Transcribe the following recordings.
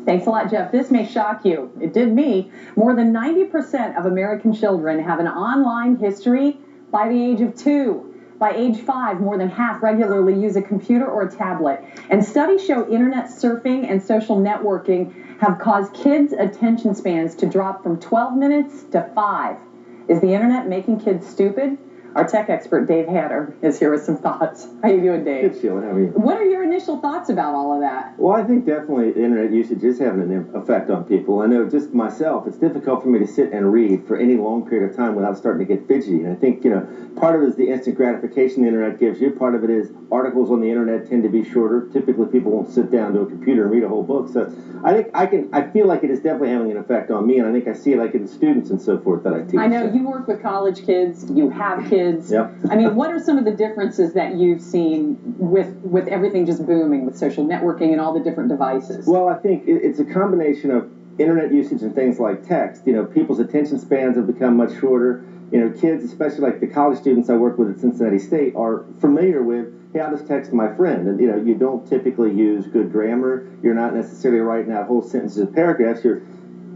Thanks a lot, Jeff. This may shock you. It did me. More than 90% of American children have an online history by the age of 2. By age 5, more than half regularly use a computer or a tablet. And studies show internet surfing and social networking have caused kids' attention spans to drop from 12 minutes to 5. Is the internet making kids stupid? Our tech expert, Dave Hatter, is here with some thoughts. How you doing, Dave? Good, Sheila. How are you? What are your initial thoughts about all of that? Well, I think definitely the internet usage is having an effect on people. I know just myself, it's difficult for me to sit and read for any long period of time without starting to get fidgety. And I think, part of it is the instant gratification the internet gives you. Part of it is articles on the internet tend to be shorter. Typically, people won't sit down to a computer and read a whole book. So I think I feel like it is definitely having an effect on me. And I think I see it like in students and so forth that I teach. I know you work with college kids. You have kids. Yep. I mean, what are some of the differences that you've seen with everything just booming with social networking and all the different devices? Well, I think it's a combination of internet usage and things like text. People's attention spans have become much shorter. Kids, especially like the college students I work with at Cincinnati State, are familiar with, hey, I'll just text my friend. And, you don't typically use good grammar. You're not necessarily writing out whole sentences of paragraphs. You're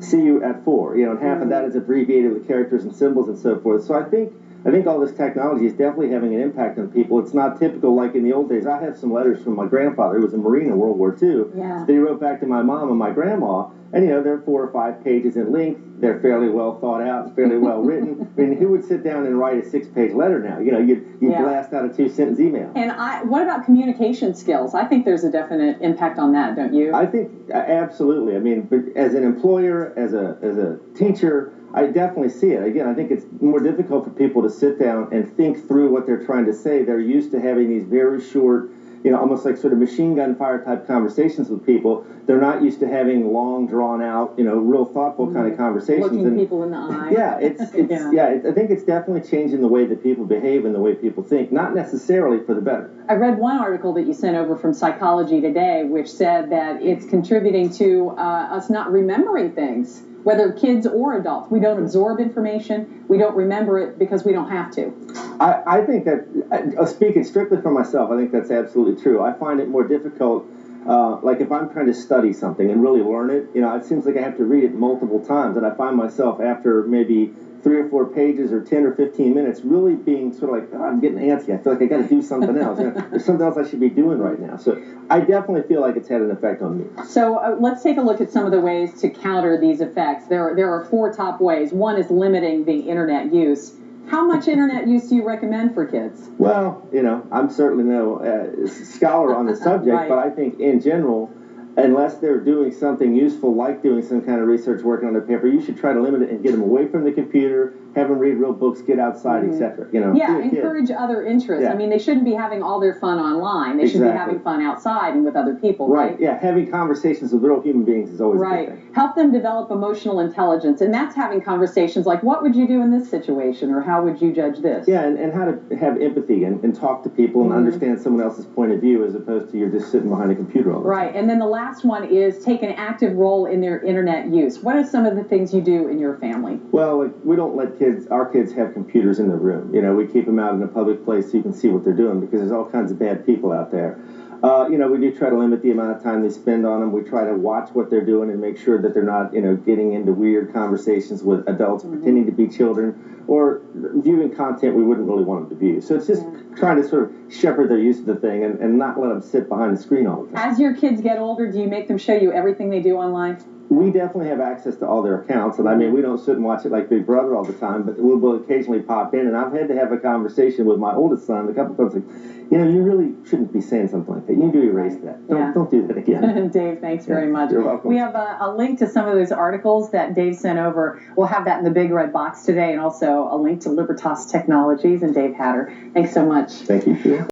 see you at 4. And half of that is abbreviated with characters and symbols and so forth. So I think all this technology is definitely having an impact on people. It's not typical like in the old days. I have some letters from my grandfather, who was a Marine in World War II, that he wrote back to my mom and my grandma, and they're 4 or 5 pages in length. They're fairly well thought out, fairly well written. I mean, who would sit down and write a 6-page letter now? You blast out a 2-sentence email. And what about communication skills? I think there's a definite impact on that, don't you? I think absolutely. I mean, as an employer, as a teacher, I definitely see it. Again, I think it's more difficult for people to sit down and think through what they're trying to say. They're used to having these very short, almost like sort of machine gun fire type conversations with people. They're not used to having long, drawn out, real thoughtful kind of conversations. Looking people in the eye. Yeah, I think it's definitely changing the way that people behave and the way people think, not necessarily for the better. I read one article that you sent over from Psychology Today, which said that it's contributing to us not remembering things. Whether kids or adults, we don't absorb information, we don't remember it because we don't have to. I think that, speaking strictly for myself, I think that's absolutely true. I find it more difficult, like if I'm trying to study something and really learn it, it seems like I have to read it multiple times, and I find myself after maybe 3 or 4 pages or 10 or 15 minutes really being sort of like, I'm getting antsy. I feel like I got to do something else. There's something else I should be doing right now. So I definitely feel like it's had an effect on me. So let's take a look at some of the ways to counter these effects. There are 4 top ways. One is limiting the internet use. How much internet use do you recommend for kids? Well, I'm certainly no scholar on the subject, right. But I think in general, unless they're doing something useful, like doing some kind of research, working on a paper, you should try to limit it and get them away from the computer, have them read real books, get outside, etc. Encourage other interests. Yeah. I mean, they shouldn't be having all their fun online. They should be having fun outside and with other people, right? Yeah, having conversations with real human beings is always a good thing. Help them develop emotional intelligence, and that's having conversations like, what would you do in this situation, or how would you judge this? Yeah, and how to have empathy and talk to people and understand someone else's point of view as opposed to you're just sitting behind a computer all the time. Right, and then the last one is take an active role in their internet use. What are some of the things you do in your family? Well, we don't let our kids have computers in their room. We keep them out in a public place so you can see what they're doing, because there's all kinds of bad people out there. We do try to limit the amount of time they spend on them. We try to watch what they're doing and make sure that they're not, getting into weird conversations with adults pretending to be children or viewing content we wouldn't really want them to view. So it's just trying to sort of shepherd their use of the thing and not let them sit behind the screen all the time. As your kids get older, do you make them show you everything they do online? We definitely have access to all their accounts, and I mean, we don't sit and watch it like Big Brother all the time, but we'll occasionally pop in, and I've had to have a conversation with my oldest son a couple times, like, you really shouldn't be saying something like that. You need to erase that. Don't do that again. Dave, thanks very much. You're welcome. We have a link to some of those articles that Dave sent over. We'll have that in the big red box today, and also a link to Libertas Technologies and Dave Hatter. Thanks so much. Thank you.